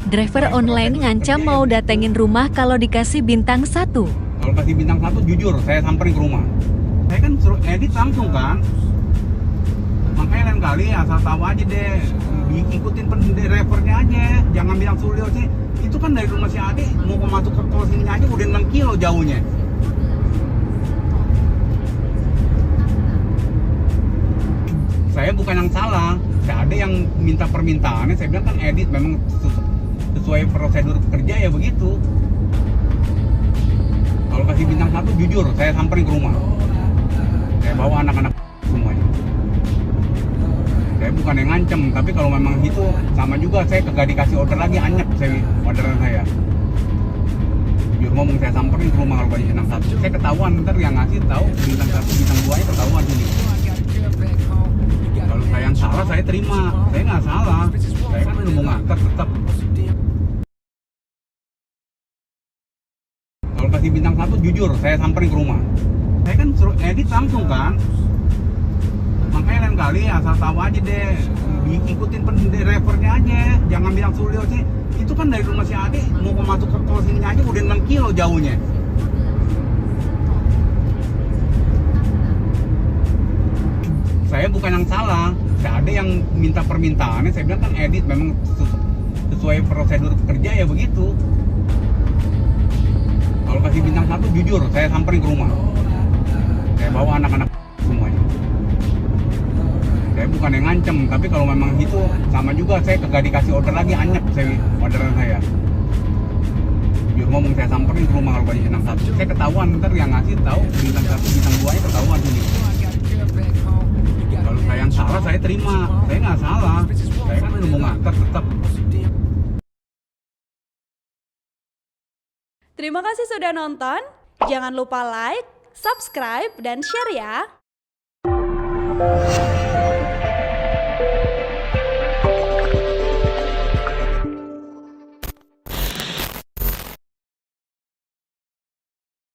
Driver online ngancam mau datengin rumah kalau dikasih bintang 1. Kalau kasih bintang 1 jujur saya samperin ke rumah. Saya kan suruh edit langsung kan. Makanya lain kali asal tahu aja deh, ikutin drivernya aja, jangan bilang Suryo sih. Itu kan dari rumah si Ade mau masuk ke tol sini aja udah 6 kilo jauhnya. Saya bukan yang salah, saya ada yang minta permintaannya, saya bilang kan edit memang sesuai prosedur kerja ya begitu. Kalau kasih bintang 1 jujur saya samperin ke rumah. Saya bawa anak-anak semuanya. Saya bukan yang ngancem, tapi kalau memang itu sama juga saya kagak dikasih order lagi, anyep saya orderan saya. Jujur ngomong saya samperin ke rumah kalau kasih bintang 1. Saya ketahuan ntar yang ngasih tahu bintang 1 bintang 2 nya ketahuan ini. Kalau saya yang salah saya terima, saya nggak salah, saya kan udah mau nganter tetap. Kalau kasih bintang 1 jujur saya samperin ke rumah. Saya kan suruh edit langsung kan. Makanya lain kali asal tahu aja deh, ikutin drivernya aja, jangan bilang Suryo sih. Itu kan dari rumah si Ade mau masuk ke tol sini aja udah 6 kilo jauhnya. Saya bukan yang salah, saya ada yang minta permintaannya, saya bilang kan edit memang sesuai prosedur kerja ya begitu. Kalau kasih bintang 1 jujur saya samperin ke rumah. Saya bawa anak-anak semuanya. Saya bukan yang ngancem, tapi kalau memang itu sama juga saya kagak dikasih order lagi, anyep saya orderan saya. Jujur ngomong saya samperin ke rumah kalau kasih bintang 1. Saya ketahuan ntar yang ngasih tahu bintang 1 bintang 2 nya ketahuan ini. Kalau saya yang salah saya terima, saya nggak salah, saya kan udah mau nganter tetap. Terima kasih sudah nonton, jangan lupa like, subscribe, dan share ya.